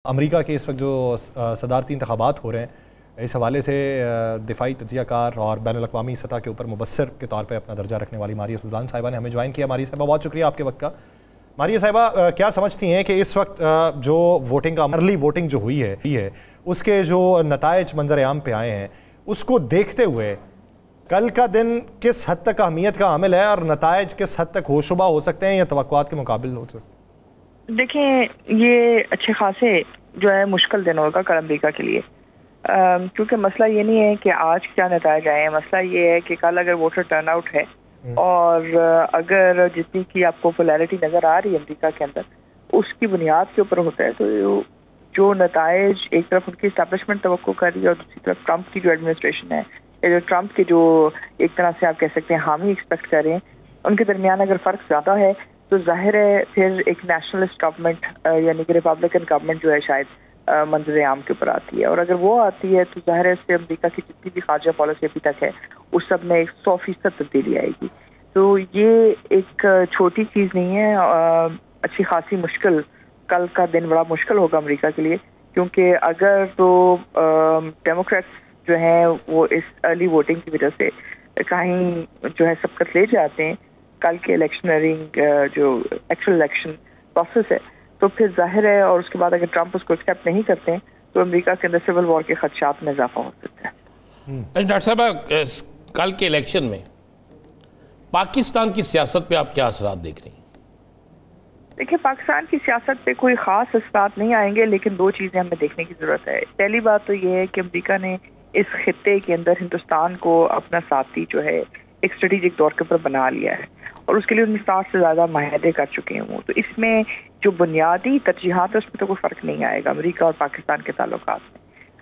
امریکہ کے اس وقت جو صدارتی انتخابات ہو رہے ہیں، اس حوالے سے دفاعی تجزیہ کار اور بین الاقوامی سطح کے اوپر مبصر کے طور پہ اپنا درجہ رکھنے والی ماریہ سلطان صاحبہ نے ہمیں جوائن کیا۔ ماریہ صاحبہ بہت شکریہ آپ کے وقت کا۔ ماریہ صاحبہ کیا سمجھتی ہیں کہ اس وقت جو ووٹنگ کا ارلی ووٹنگ جو ہوئی ہے اس کے جو نتائج منظر عام پہ آئے ہیں، اس کو دیکھتے ہوئے کل کا دن کس حد تک اہمیت کا حامل ہے اور نتائج کس حد تک ہوشبہ ہو سکتے ہیں یا توقعات کے مقابل ہو سکتے ہیں؟ دیکھیں، یہ اچھے خاصے جو ہے مشکل دن ہوگا کل امریکہ کے لیے، کیونکہ مسئلہ یہ نہیں ہے کہ آج کیا نتائج آئے ہیں، مسئلہ یہ ہے کہ کل اگر ووٹر ٹرن آؤٹ ہے اور اگر جتنی کی آپ کو پولیرٹی نظر آ رہی ہے امریکہ کے اندر اس کی بنیاد کے اوپر ہوتا ہے، تو جو نتائج ایک طرف ان کی اسٹیبلشمنٹ توقع کر رہی ہے اور دوسری طرف ٹرمپ کی جو ایڈمنسٹریشن ہے یا جو ٹرمپ کے جو ایک طرح سے آپ کہہ سکتے ہیں حامی ایکسپیکٹ کر رہے ہیں، ان کے درمیان اگر فرق زیادہ ہے تو ظاہر ہے پھر ایک نیشنلسٹ گورنمنٹ یعنی کہ ریپبلکن گورنمنٹ جو ہے شاید منظر عام کے اوپر آتی ہے، اور اگر وہ آتی ہے تو ظاہر ہے اس سے امریکہ کی جتنی بھی خارجہ پالیسی ابھی تک ہے اس سب میں 100% تبدیلی آئے گی۔ تو یہ ایک چھوٹی چیز نہیں ہے، اچھی خاصی مشکل، کل کا دن بڑا مشکل ہوگا امریکہ کے لیے، کیونکہ اگر تو ڈیموکریٹس جو ہیں وہ اس ارلی ووٹنگ کی وجہ سے کہیں جو ہے سبقت لے جاتے ہیں کل کے الیکشنرنگ جو ایکچوئل الیکشن پروسیس ہے، تو پھر ظاہر ہے، اور اس کے بعد اگر ٹرمپ اس کو ایکسیپٹ نہیں کرتے ہیں تو امریکہ کے اندر سول وار کے خدشات میں اضافہ ہو سکتا ہے۔ ڈاکٹر صاحب، کل کے الیکشن میں پاکستان کی سیاست پہ آپ کیا اثرات دیکھ رہی ہیں؟ دیکھیں، پاکستان کی سیاست پہ کوئی خاص اثرات نہیں آئیں گے، لیکن دو چیزیں ہمیں دیکھنے کی ضرورت ہے۔ پہلی بات تو یہ ہے کہ امریکہ نے اس خطے کے اندر ہندوستان کو اپنا ساتھی جو ہے ایک اسٹریٹجک طور کے اوپر بنا لیا ہے، اور اس کے لیے 60 سے زیادہ معاہدے کر چکے ہیں وہ۔ تو اس میں جو بنیادی ترجیحات ہے اس میں تو کوئی فرق نہیں آئے گا امریکہ اور پاکستان کے تعلقات میں۔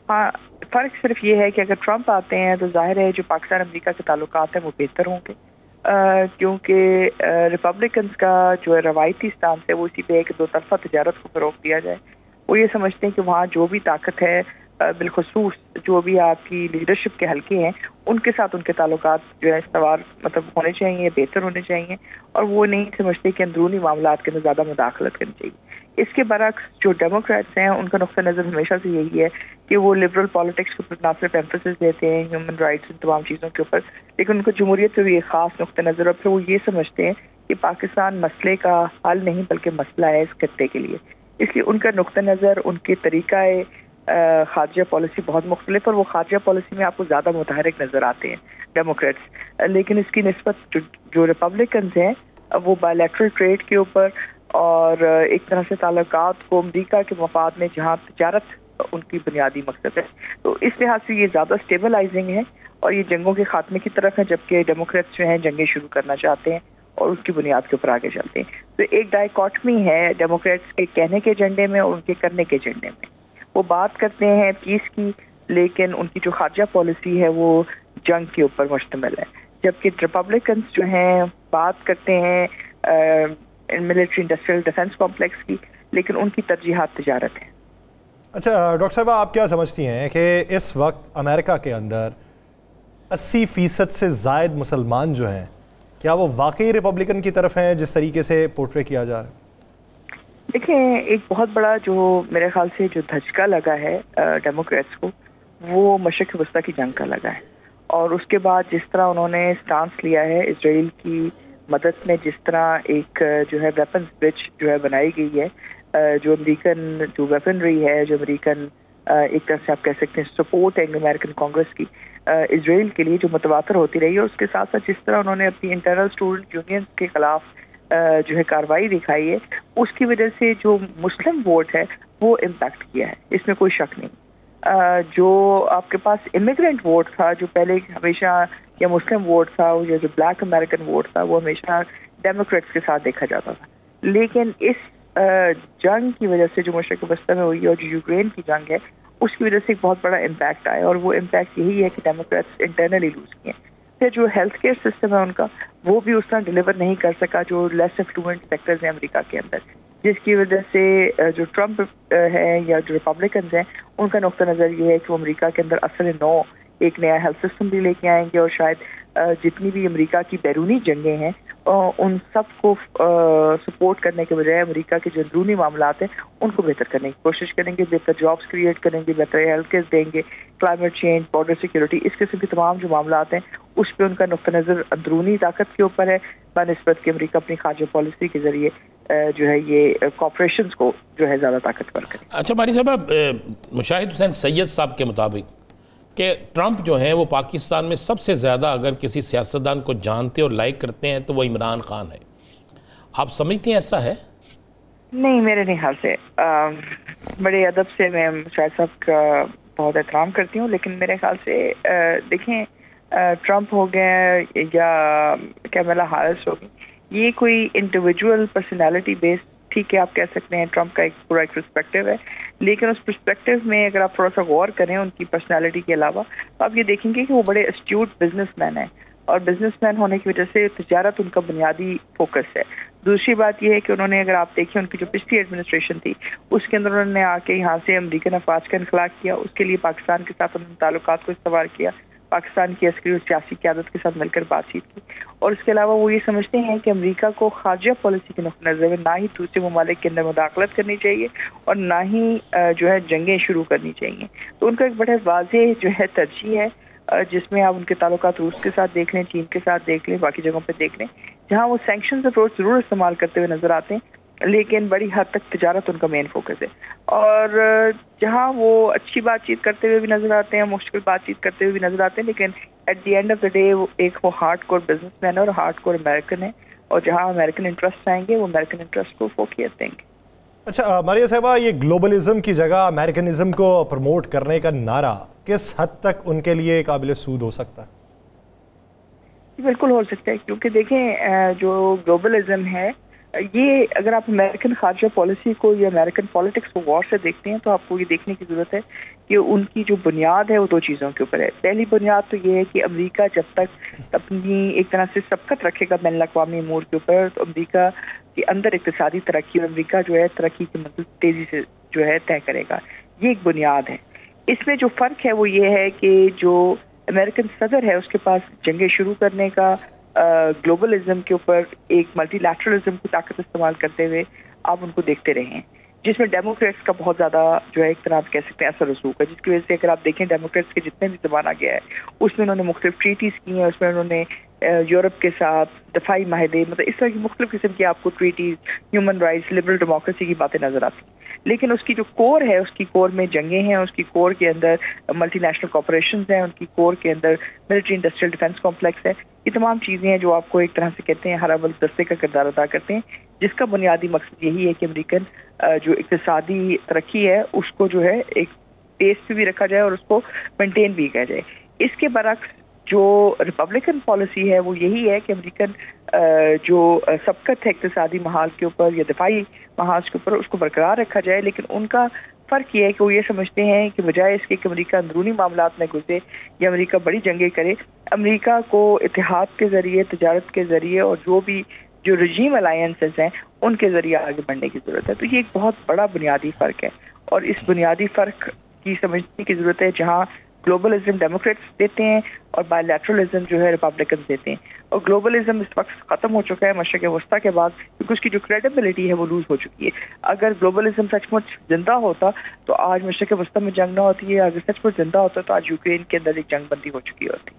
ہاں، فرق صرف یہ ہے کہ اگر ٹرمپ آتے ہیں تو ظاہر ہے جو پاکستان امریکہ کے تعلقات ہیں وہ بہتر ہوں گے، کیونکہ ریپبلکنز کا جو روایتی اسٹانس ہے وہ اسی پہ ہے کہ دو طرفہ تجارت کو فروغ دیا جائے۔ وہ یہ سمجھتے ہیں کہ وہاں جو بھی طاقت ہے، بالخصوص جو بھی آپ کی لیڈرشپ کے حلقے ہیں، ان کے ساتھ ان کے تعلقات جو ہے استوار ہونے چاہیے، بہتر ہونے چاہیے، اور وہ نہیں سمجھتے کہ اندرونی معاملات کے اندر زیادہ مداخلت کرنی چاہیے۔ اس کے برعکس جو ڈیموکریٹس ہیں ان کا نقطہ نظر ہمیشہ سے یہی ہے کہ وہ لبرل پالیٹکس کے اوپر نہ صرف ایمفیسس دیتے ہیں، ہیومن رائٹس، ان تمام چیزوں کے اوپر، لیکن ان کو جمہوریت پہ بھی ایک خاص نقطہ نظر ہے۔ پھر وہ یہ سمجھتے ہیں کہ پاکستان مسئلے کا حل نہیں بلکہ مسئلہ ہے اس خطے کے لیے، اس لیے ان کا نقطہ نظر، ان کے طریقہ خارجہ پالیسی بہت مختلف، اور وہ خارجہ پالیسی میں آپ کو زیادہ متحرک نظر آتے ہیں ڈیموکریٹس، لیکن اس کی نسبت جو ریپبلکنز ہیں وہ بائیلیٹرل ٹریڈ کے اوپر اور ایک طرح سے تعلقات کو امریکہ کے مفاد میں، جہاں تجارت ان کی بنیادی مقصد ہے، تو اس لحاظ سے یہ زیادہ اسٹیبلائزنگ ہے اور یہ جنگوں کے خاتمے کی طرف ہے، جبکہ ڈیموکریٹس جو ہیں جنگیں شروع کرنا چاہتے ہیں اور اس کی بنیاد کے اوپر آگے چلتے ہیں۔ تو ایک ڈائیکاٹمی ہے ڈیموکریٹس کے کہنے کے ایجنڈے میں اور ان کے کرنے کے ایجنڈے میں۔ وہ بات کرتے ہیں پیس کی، لیکن ان کی جو خارجہ پالیسی ہے وہ جنگ کے اوپر مشتمل ہے، جبکہ ریپبلکنز جو ہیں بات کرتے ہیں ملٹری انڈسٹریل ڈیفنس کمپلیکس کی، لیکن ان کی ترجیحات تجارت ہیں۔ اچھا ڈاکٹر صاحبہ، آپ کیا سمجھتی ہیں کہ اس وقت امریکہ کے اندر 80% سے زائد مسلمان جو ہیں، کیا وہ واقعی ریپبلکن کی طرف ہیں جس طریقے سے پورٹرے کیا جا رہا ہے؟ دیکھیں، ایک بہت بڑا جو میرے خیال سے جو دھچکا لگا ہے ڈیموکریٹس کو، وہ مشرق وسطیٰ کی جنگ کا لگا ہے، اور اس کے بعد جس طرح انہوں نے سٹانس لیا ہے اسرائیل کی مدد میں، جس طرح ایک جو ہے ویپنز برج جو ہے بنائی گئی ہے، جو امریکن جو ویپنری ہے، جو امریکن ایک طرح سے آپ کہہ سکتے ہیں سپورٹ ہے امریکن کانگریس کی اسرائیل کے لیے، جو متواتر ہوتی رہی ہے، اس کے ساتھ ساتھ جس طرح انہوں نے اپنی انٹرنل اسٹوڈنٹ یونینز کے خلاف جو ہے کارروائی دکھائی ہے، اس کی وجہ سے جو مسلم ووٹ ہے وہ امپیکٹ کیا ہے، اس میں کوئی شک نہیں۔ جو آپ کے پاس امیگرینٹ ووٹ تھا، جو پہلے ہمیشہ یا مسلم ووٹ تھا یا جو بلیک امریکن ووٹ تھا، وہ ہمیشہ ڈیموکریٹس کے ساتھ دیکھا جاتا تھا، لیکن اس جنگ کی وجہ سے جو مشرق وسطیٰ میں ہوئی ہے اور جو یوکرین کی جنگ ہے، اس کی وجہ سے ایک بہت بڑا امپیکٹ آیا، اور وہ امپیکٹ یہی ہے کہ ڈیموکریٹس انٹرنلی لوز کیے ہیں۔ پھر جو ہیلتھ کیئر سسٹم ہے ان کا، وہ بھی اس طرح ڈیلیور نہیں کر سکا جو لیس افلوئنٹ سیکٹرز ہیں امریکہ کے اندر، جس کی وجہ سے جو ٹرمپ ہے یا جو ریپبلکنز ہیں ان کا نقطہ نظر یہ ہے کہ وہ امریکہ کے اندر اصل نو ایک نیا ہیلتھ سسٹم بھی لے کے آئیں گے، اور شاید جتنی بھی امریکہ کی بیرونی جنگیں ہیں ان سب کو سپورٹ کرنے کے بجائے امریکہ کے جو اندرونی معاملات ہیں ان کو بہتر کرنے کی کوشش کریں گے، بہتر جابس کریٹ کریں گے، بہتر ہیلتھ کیئر دیں گے، کلائمیٹ چینج، بارڈر سیکورٹی، اس قسم کے تمام جو معاملات ہیں اس پہ ان کا نقطہ نظر اندرونی طاقت کے اوپر ہے بنسبت کہ امریکہ اپنی خارجہ پالیسی کے ذریعے جو ہے یہ کوآپریشنز کو جو ہے زیادہ طاقتور کرے۔ اچھا ماری صاحب، مشاہد حسین سید صاحب کے مطابق کہ ٹرمپ جو ہیں وہ پاکستان میں سب سے زیادہ اگر کسی سیاستدان کو جانتے اور لائک کرتے ہیں تو وہ عمران خان ہے، آپ سمجھتے ہیں ایسا ہے؟ نہیں، میرے نہیں خیال سے، بڑے ادب سے میں مشاہد صاحب کا بہت احترام کرتی ہوں، لیکن میرے خیال سے دیکھیں ٹرمپ ہو گئے یا کیملا ہیرس ہوگی، یہ کوئی انڈیویجول پرسنالٹی بیس، ٹھیک ہے آپ کہہ سکتے ہیں ٹرمپ کا ایک پورا ایک پرسپیکٹو ہے، لیکن اس پرسپیکٹو میں اگر آپ تھوڑا سا غور کریں ان کی پرسنالٹی کے علاوہ تو آپ یہ دیکھیں گے کہ وہ بڑے اسٹیوٹ بزنس مین ہیں، اور بزنس مین ہونے کی وجہ سے تجارت ان کا بنیادی فوکس ہے۔ دوسری بات یہ ہے کہ انہوں نے اگر آپ دیکھیں ان کی جو پچھلی ایڈمنسٹریشن تھی اس کے اندر انہوں نے آ کے یہاں سے امریکن افواج کا انخلا کیا، اس کے لیے پاکستان کے ساتھ انہوں نے تعلقات کو استوار کیا، پاکستان کی عسکری اور سیاسی قیادت کے ساتھ مل کر بات چیت کی، اور اس کے علاوہ وہ یہ سمجھتے ہیں کہ امریکہ کو خارجہ پالیسی کے نقطہ نظر میں نہ ہی دوسرے ممالک کے اندر مداخلت کرنی چاہیے اور نہ ہی جو ہے جنگیں شروع کرنی چاہیے۔ تو ان کا ایک بڑا واضح جو ہے ترجیح ہے، جس میں آپ ان کے تعلقات روس کے ساتھ دیکھ لیں، چین کے ساتھ دیکھ لیں، باقی جگہوں پہ دیکھ لیں، جہاں وہ سینکشنز اپروچ ضرور استعمال کرتے ہوئے نظر آتے ہیں لیکن بڑی حد تک تجارت ان کا مین فوکس ہے، اور جہاں وہ اچھی بات چیت کرتے ہوئے بھی نظر آتے ہیں، مشکل بات چیت کرتے ہوئے بھی نظر آتے ہیں، لیکن at the end of the day وہ ہارڈ کور بزنس مین ہے اور ہارڈ کور امریکن ہے، اور جہاں امریکن انٹرسٹ آئیں گے وہ امریکن انٹرسٹ کو فوقیت دیں گے۔ اچھا ماریہ صاحبہ، یہ گلوبلزم کی جگہ امریکنزم کو پروموٹ کرنے کا نعرہ کس حد تک ان کے لیے قابل سود ہو سکتا ہے؟ بالکل ہو سکتا ہے، کیونکہ دیکھیں جو گلوبلزم ہے یہ اگر آپ امریکن خارجہ پالیسی کو یا امریکن پالیٹکس کو غور سے دیکھتے ہیں تو آپ کو یہ دیکھنے کی ضرورت ہے کہ ان کی جو بنیاد ہے وہ دو چیزوں کے اوپر ہے۔ پہلی بنیاد تو یہ ہے کہ امریکہ جب تک اپنی ایک طرح سے سبقت رکھے گا بین الاقوامی امور کے اوپر تو امریکہ کے اندر اقتصادی ترقی اور امریکہ جو ہے ترقی کی مدد تیزی سے جو ہے طے کرے گا، یہ ایک بنیاد ہے۔ اس میں جو فرق ہے وہ یہ ہے کہ جو امریکن صدر ہے اس کے پاس جنگیں شروع کرنے کا گلوبلزم کے اوپر ایک ملٹی لیٹرلزم کی طاقت استعمال کرتے ہوئے آپ ان کو دیکھتے رہے ہیں، جس میں ڈیموکریٹس کا بہت زیادہ جو ہے ایک طرح آپ کہہ سکتے ہیں اثر رسوخ ہے، جس کی وجہ سے اگر آپ دیکھیں ڈیموکریٹس کے جتنے بھی زبان آ گیا ہے اس میں انہوں نے مختلف ٹریٹیز کی ہیں، اس میں انہوں نے یورپ کے ساتھ دفاعی معاہدے، مطلب اس طرح کی مختلف قسم کی آپ کو treaties, human rights, liberal democracy کی باتیں نظر آتی ہیں، لیکن اس کی جو کور ہے اس کی کور میں جنگیں ہیں، اس کی کور کے اندر ملٹی نیشنل کارپوریشنز ہیں، ان کی کور کے اندر ملٹری انڈسٹریل ڈیفنس کمپلیکس ہے، یہ تمام چیزیں ہیں جو آپ کو ایک طرح سے کہتے ہیں ہر اول دستے کا کردار ادا کرتے ہیں، جس کا بنیادی مقصد یہی ہے کہ امریکن جو اقتصادی ترقی ہے اس کو جو ہے ایک پیس پہ بھی رکھا جائے اور اس کو مینٹین بھی کیا جائے۔ اس کے برعکس جو ریپبلکن پالیسی ہے وہ یہی ہے کہ امریکن جو سبقت ہے اقتصادی محاذ کے اوپر یا دفاعی محاذ کے اوپر اس کو برقرار رکھا جائے، لیکن ان کا فرق یہ ہے کہ وہ یہ سمجھتے ہیں کہ بجائے اس کے کہ امریکہ اندرونی معاملات میں گھسے یا امریکہ بڑی جنگیں کرے، امریکہ کو اتحاد کے ذریعے، تجارت کے ذریعے اور جو رجیم الائنسز ہیں ان کے ذریعے آگے بڑھنے کی ضرورت ہے۔ تو یہ ایک بہت بڑا بنیادی فرق ہے، اور اس بنیادی فرق کی سمجھنے کی ضرورت ہے جہاں گلوبلزم ڈیموکریٹس دیتے ہیں اور بائی لیٹرلزم جو ہے ریپبلکنز دیتے ہیں، اور گلوبلزم اس وقت ختم ہو چکا ہے مشرق وسطیٰ کے بعد، کیونکہ اس کی جو کریڈیبلٹی ہے وہ لوز ہو چکی ہے۔ اگر گلوبلزم سچ مچ زندہ ہوتا تو آج مشرق وسطیٰ میں جنگ نہ ہوتی ہے، اگر سچ مچ زندہ ہوتا تو آج یوکرین کے اندر ایک جنگ بندی ہو چکی ہوتی۔